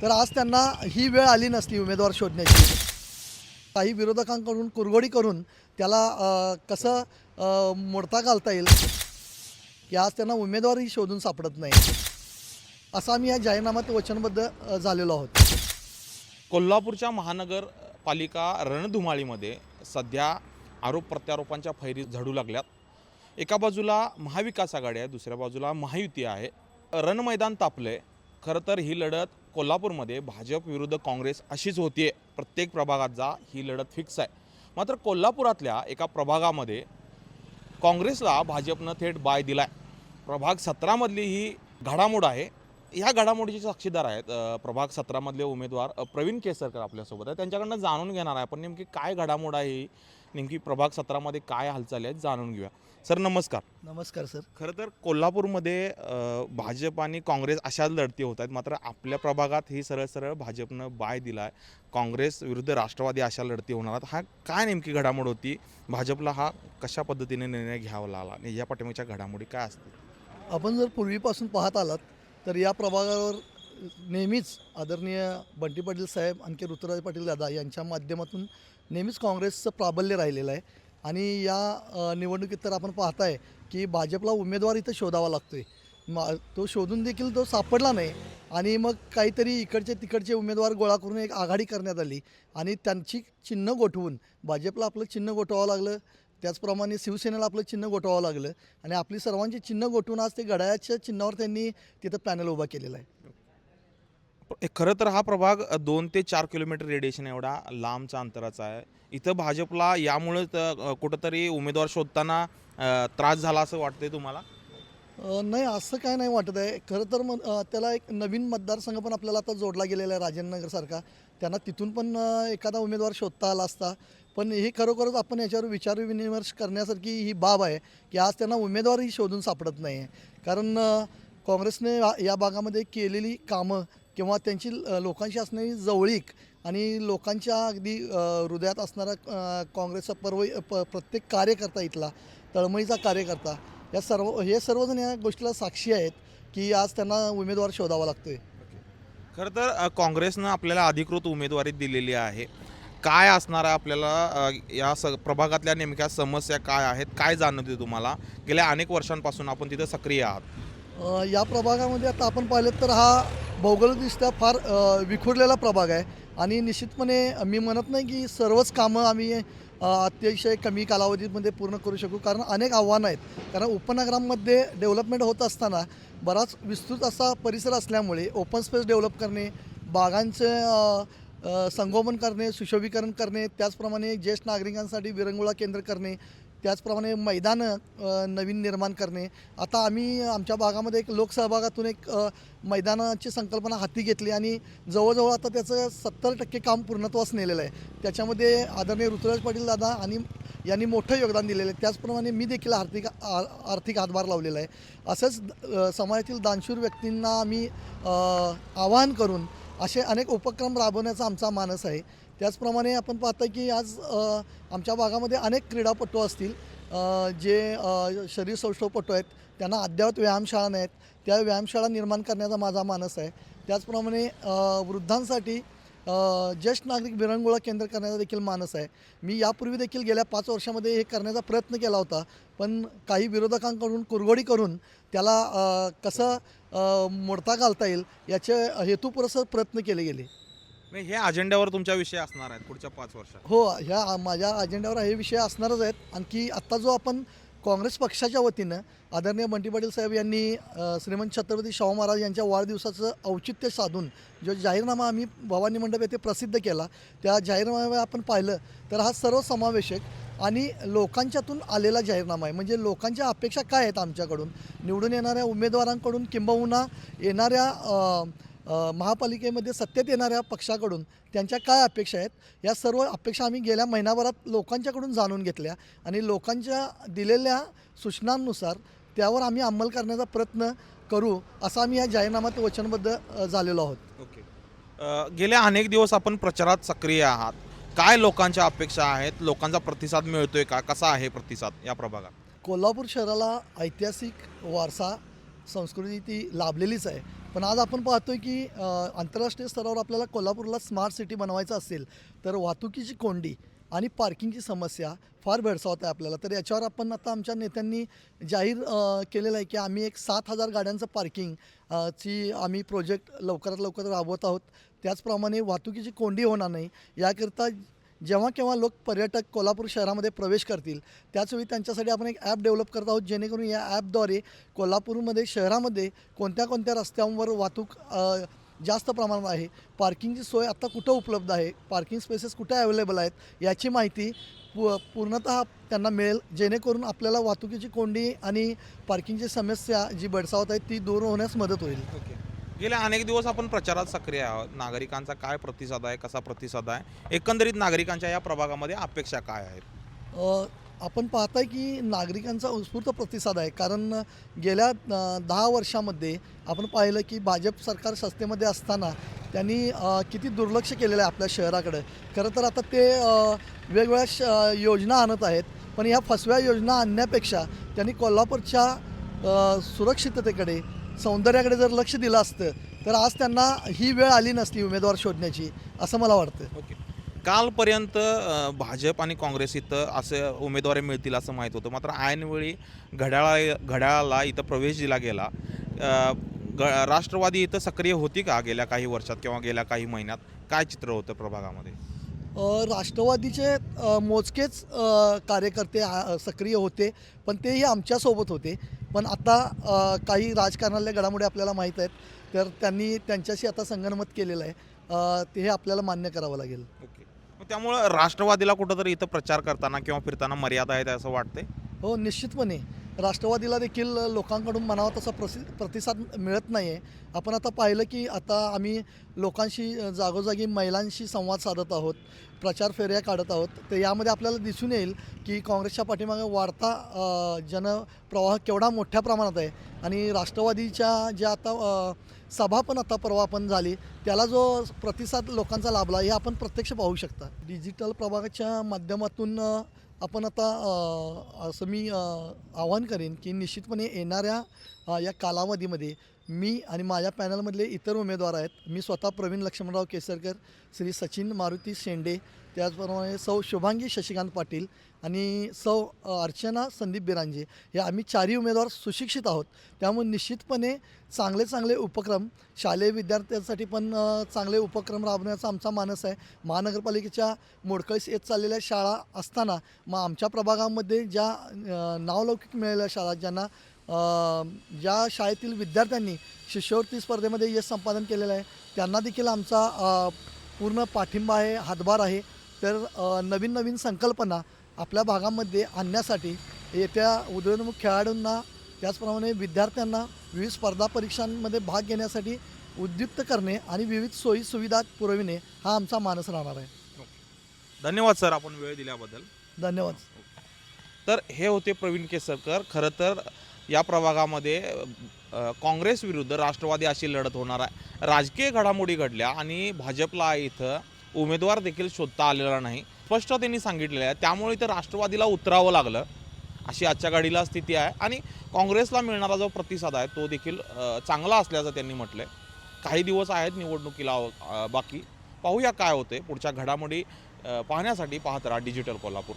तर आज त्यांना ही वेळ आली नसती उमेदवार शोधण्याची. काही विरोधकांकडून कुरघोडी करून त्याला कसं मोडता घालता येईल, की आज त्यांना उमेदवारही शोधून सापडत नाही. असं आम्ही या जाहीरनाम्यात वचनबद्ध झालेलो आहोत. कोल्हापूरच्या महानगरपालिका रणधुमाळीमध्ये सध्या आरोप प्रत्यारोपांच्या फैरी झडू लागल्यात. एका बाजूला महाविकास आघाडी आहे, दुसऱ्या बाजूला महायुती आहे. रणमैदान तापले. खरं तर ही लढत कोल्हापूरमध्ये भाजप विरुद्ध काँग्रेस अशीच होतीये. प्रत्येक प्रभागात जा ही लढत फिक्स आहे. मात्र कोल्हापुरातल्या एका प्रभागामध्ये काँग्रेसला भाजपनं थेट बाय दिलाय. प्रभाग 17 मधली ही घडामोड आहे. ह्या घडामोडीचे साक्षीदार आहेत प्रभाग 17 मधले उमेदवार प्रवीण केसरकर आपल्यासोबत आहे. त्यांच्याकडनं जाणून घेणार आहे आपण नेमकी काय घडामोड आहे, ही नेमकी प्रभाग 17 मध्ये काय हालचाली आहेत जाणून घेऊया. सर नमस्कार. नमस्कार सर. खरं तर कोल्हापूरमध्ये भाजप आणि काँग्रेस अशाच लढती होत आहेत. मात्र आपल्या प्रभागात ही सरळ सरळ भाजपनं बाय दिला आहे. काँग्रेस विरुद्ध राष्ट्रवादी अशा लढती होणार आहेत. हा काय नेमकी घडामोड होती, भाजपला हा कशा पद्धतीने निर्णय घ्यावा लागला आणि या पाठीमागच्या घडामोडी काय असतील? आपण जर पूर्वीपासून पाहत आलात तर या प्रभागावर नेहमीच आदरणीय बंटी पाटील साहेब आणखी ऋतुराज पाटील दादा यांच्या माध्यमातून नेहमीच काँग्रेसचं प्राबल्य राहिलेलं आहे. आणि या निवडणुकीत तर आपण पाहताय की भाजपला उमेदवार इथं शोधावा लागतोय. तो शोधून देखील तो सापडला नाही. आणि मग काहीतरी इकडचे तिकडचे उमेदवार गोळा करून एक आघाडी करण्यात आली आणि त्यांची चिन्ह गोठवून भाजपला आपलं चिन्ह गोठवावं लागलं. त्याचप्रमाणे शिवसेनेला आपलं चिन्ह गोठवावं लागलं आणि आपली सर्वांची चिन्ह गोठवून आज ते घड्याळाच्या चिन्हावर त्यांनी तिथं पॅनल उभा केलेला आहे. खरं तर हा प्रभाग 2 ते 4 किलोमीटर रेडिएशन एवढा लांबचा अंतराचा आहे. इथं भाजपला यामुळे कुठंतरी उमेदवार शोधताना त्रास झाला असं वाटतंय तुम्हाला? नाही, असं काय नाही वाटत आहे. खरं तर त्याला एक नवीन मतदारसंघ पण आपल्याला आता जोडला गेलेला आहे राजेंद्रनगरसारखा. त्यांना तिथून पण एखादा उमेदवार शोधता आला असता. पण ही खरोखरच आपण याच्यावर विचारविनिमय करण्यासारखी ही बाब आहे की आज त्यांना उमेदवारही शोधून सापडत नाही आहे. कारण काँग्रेसने या भागामध्ये केलेली कामं किंवा त्यांची लोकांशी असणारी जवळीक आणि लोकांच्या अगदी हृदयात असणारा काँग्रेसचा प्रत्येक कार्यकर्ता इथला तळमळीचा कार्यकर्ता हे सर्वजण या गोष्टीला साक्षी आहेत की आज त्यांना उमेदवार शोधावा लागतोय. खरं तर काँग्रेसनं आपल्याला अधिकृत उमेदवारी दिलेली आहे. काय असणार आहे आपल्याला या प्रभागातल्या नेमक्या समस्या काय आहेत, काय जाणवते तुम्हाला? गेल्या अनेक वर्षांपासून आपण तिथं सक्रिय आहात. या प्रभागामध्ये आता आपण पाहिलं तर हा भौगोलिकदृष्ट्या फार विखुरलेला प्रभाग आहे. आणि निश्चितपणे मी म्हणत नाही की सर्वच कामं आम्ही अतिशय कमी कालावधीमध्ये पूर्ण करू शकू, कारण अनेक आव्हानं आहेत. कारण उपनगरांमध्ये डेव्हलपमेंट होत असताना बराच विस्तृत असा परिसर असल्यामुळे ओपन स्पेस डेव्हलप करणे, बागांचे संगोपन करणे, सुशोभीकरण करणे, त्याचप्रमाणे ज्येष्ठ नागरिकांसाठी विरंगुळा केंद्र करणे, त्याचप्रमाणे मैदानं नवीन निर्माण करणे. आता आम्ही आमच्या भागामध्ये एक लोकसहभागातून एक मैदानाची संकल्पना हाती घेतली आणि जवळजवळ आता त्याचं 70% काम पूर्णत्वास नेलेलं आहे. त्याच्यामध्ये आदरणीय ऋतुराज पाटील दादा आणि यांनी मोठं योगदान दिलेलं आहे. त्याचप्रमाणे मी देखील आर्थिक हातभार लावलेला आहे. असंच समाजातील दानशूर व्यक्तींना आम्ही आवाहन करून असे अनेक उपक्रम राबवण्याचा आमचा मानस आहे. त्याचप्रमाणे आपण पाहता की आज आमच्या भागामध्ये अनेक क्रीडापटू असतील जे शरीर सौष्ठवपटू आहेत, त्यांना अद्ययावत व्यायामशाळा नाहीत. त्या व्यायामशाळा निर्माण करण्याचा माझा मानस आहे. त्याचप्रमाणे वृद्धांसाठी ज्येष्ठ नागरिक विरंगुळा केंद्र करण्याचा देखील मानस आहे. मी यापूर्वी देखील गेल्या 5 वर्षामध्ये हे करण्याचा प्रयत्न केला होता. पण काही विरोधकांकडून कुरघोडी करून त्याला कसं मोडता घालता येईल याचे हेतुपुरस्सर प्रयत्न केले गेले. हे अजेंड्यावर तुमच्या विषय असणार आहेत पुढच्या 5 वर्षात? हो, ह्या माझ्या अजेंड्यावर हे विषय असणारच आहेत. आणखी आत्ता जो आपण काँग्रेस पक्षाच्या वतीनं आदरणीय बंटी पाटील साहेब यांनी श्रीमंत छत्रपती शाहू महाराज यांच्या वाढदिवसाचं औचित्य साधून जो जाहीरनामा आम्ही भवानी मंडप येथे प्रसिद्ध केला, त्या जाहीरनाम्यावर आपण पाहिलं तर हा सर्वसमावेशक आणि लोकांच्यातून आलेला जाहीरनामा आहे. म्हणजे लोकांच्या अपेक्षा काय आहेत आमच्याकडून, निवडून येणाऱ्या उमेदवारांकडून किंबहुना येणाऱ्या महापालिकेमध्ये सत्तेत येणाऱ्या पक्षाकडून त्यांच्या काय अपेक्षा आहेत, या सर्व अपेक्षा आम्ही गेल्या महिनाभरात लोकांच्याकडून जाणून घेतल्या आणि लोकांच्या दिलेल्या सूचनांनुसार त्यावर आम्ही अंमल करण्याचा प्रयत्न करू, असं आम्ही या जाहीरनाम्यात वचनबद्ध झालेलो आहोत. ओके. गेल्या अनेक दिवस आपण प्रचारात सक्रिय आहात. काय लोकांच्या अपेक्षा आहेत, लोकांचा प्रतिसाद मिळतोय का, कसा आहे प्रतिसाद या प्रभागात? कोल्हापूर शहराला ऐतिहासिक वारसा संस्कृती ती लाभलेलीच आहे. पण आज आपण पाहतोय की आंतरराष्ट्रीय स्तरावर आपल्याला कोल्हापूरला स्मार्ट सिटी बनवायचं असेल तर वाहतुकीची कोंडी आणि पार्किंगची समस्या फार भेडसावत आहे आपल्याला. तर याच्यावर आपण आता आमच्या नेत्यांनी जाहीर केलेलं आहे की आम्ही एक 7,000 गाड्यांचं पार्किंग ची आम्ही प्रोजेक्ट लवकरात लवकर राबवत आहोत. त्याचप्रमाणे वाहतुकीची कोंडी होणार नाही याकरिता जेव्हा केव्हा लोक पर्यटक कोल्हापूर शहरामध्ये प्रवेश करतील त्याचवेळी त्यांच्यासाठी आपण एक ॲप डेव्हलप करत आहोत, जेणेकरून या ॲपद्वारे कोल्हापूरमध्ये शहरामध्ये कोणत्या कोणत्या रस्त्यांवर वाहतूक जास्त प्रमाणात आहे, पार्किंगची सोय आत्ता कुठं उपलब्ध आहे, पार्किंग स्पेसेस कुठे अवेलेबल आहेत याची माहिती पूर्णतः त्यांना मिळेल, जेणेकरून आपल्याला वाहतुकीची कोंडी आणि पार्किंगची समस्या जी भेडसावत आहे ती दूर होण्यास मदत होईल. गेल्या अनेक दिवस आपण प्रचारात सक्रिय आहोत. नागरिकांचा काय प्रतिसाद आहे, कसा प्रतिसाद आहे, एकंदरीत नागरिकांच्या या प्रभागामध्ये अपेक्षा काय आहेत? आपण पाहताय की नागरिकांचा उत्स्फूर्त प्रतिसाद आहे, कारण गेल्या 10 वर्षामध्ये आपण पाहिलं की भाजप सरकार सत्तेमध्ये असताना त्यांनी किती दुर्लक्ष केलेलं आहे आपल्या शहराकडे. खरं तर आता ते वेगवेगळ्या योजना आणत आहेत, पण ह्या फसव्या योजना आणण्यापेक्षा त्यांनी कोल्हापूरच्या सुरक्षिततेकडे, सौंदर्याकडे जर लक्ष दिलं असतं तर आज त्यांना ही वेळ आली नसती उमेदवार शोधण्याची, असं मला वाटतं. ओके. कालपर्यंत भाजप आणि काँग्रेस इथं असे उमेदवार मिळतील असं माहीत होतं, मात्र ऐनवेळी घड्याळाला इथं प्रवेश दिला गेला. राष्ट्रवादी इथं सक्रिय होती का गेल्या काही वर्षात किंवा गेल्या काही महिन्यात? काय चित्र होतं प्रभागामध्ये? राष्ट्रवादीचे मोजकेच कार्यकर्ते सक्रिय होते, पण तेही आमच्यासोबत होते. पण आता काही राजकारणातल्या घडामोडी आपल्याला माहीत आहेत, तर त्यांनी त्यांच्याशी आता संगनमत केलेलं आहे. ते हे आपल्याला मान्य करावं लागेल. ओके. मग त्यामुळं राष्ट्रवादीला कुठंतरी इथं प्रचार करताना किंवा फिरताना मर्यादा आहेत असं वाटतंय? हो, निश्चितपणे राष्ट्रवादीला देखील लोकांकडून म्हणावा तसा प्रतिसाद मिळत नाही आहे. आपण आता पाहिलं की आता आम्ही लोकांशी जागोजागी महिलांशी संवाद साधत आहोत, प्रचार फेऱ्या काढत आहोत. तर यामध्ये आपल्याला दिसून येईल की काँग्रेसच्या पाठीमागे वाढता जनप्रवाह केवढा मोठ्या प्रमाणात आहे, आणि राष्ट्रवादीच्या ज्या आता सभा पण आता परवा पण झाली त्याला जो प्रतिसाद लोकांचा लाभला हे आपण प्रत्यक्ष पाहू शकता. डिजिटल प्रभागाच्या माध्यमातून आपण आता असं मी आवाहन करेन की निश्चितपणे येणाऱ्या या कालावधीमध्ये मी आणि माझ्या पॅनलमधले इतर उमेदवार आहेत. मी स्वतः प्रवीण लक्ष्मणराव केसरकर, श्री सचिन मारुती शेंडे, त्याचप्रमाणे सौ शुभांगी शशिकांत पाटील आणि सौ अर्चना संदीप बिरांजे, हे आम्ही 4ही उमेदवार सुशिक्षित आहोत. त्यामुळे निश्चितपणे चांगले चांगले उपक्रम, शालेय विद्यार्थ्यांसाठी पण चांगले उपक्रम राबवण्याचा आमचा मानस आहे. महानगरपालिकेच्या मोडकळीस येत चाललेल्या शाळा असताना मग आमच्या प्रभागामध्ये ज्या नावलौकिक मिळालेल्या शाळा, ज्या शाळेतील विद्यार्थ्यांनी शिष्यवृत्ती स्पर्धेमध्ये यश संपादन केलेलं आहे, त्यांना देखील आमचा पूर्ण पाठिंबा आहे, हातभार आहे. तर नवीन नवीन संकल्पना आपल्या भागामध्ये आणण्यासाठी येत्या उदयोन्मुख खेळाडूंना, त्याचप्रमाणे विद्यार्थ्यांना विविध स्पर्धा परीक्षांमध्ये भाग घेण्यासाठी उद्युक्त करणे आणि विविध सोयी सुविधा पुरविणे हा आमचा मानस राहणार आहे. धन्यवाद सर, आपण वेळ दिल्याबद्दल. धन्यवाद. तर हे होते प्रवीण केसरकर. खरं तर या प्रभागामध्ये काँग्रेस विरुद्ध राष्ट्रवादी अशी लढत होणार आहे. राजकीय घडामोडी घडल्या आणि भाजपला इथं उमेदवार देखील शोधता आलेला नाही, स्पष्ट त्यांनी सांगितलेलं आहे. त्यामुळे इथं राष्ट्रवादीला उतरावं लागलं, अशी आजच्या घडीला स्थिती आहे. आणि काँग्रेसला मिळणारा जो प्रतिसाद आहे तो देखील चांगला असल्याचं त्यांनी म्हटलं आहे. काही दिवस आहेत निवडणुकीला बाकी, पाहूया काय होते. पुढच्या घडामोडी पाहण्यासाठी पाहत राहा डिजिटल कोल्हापूर.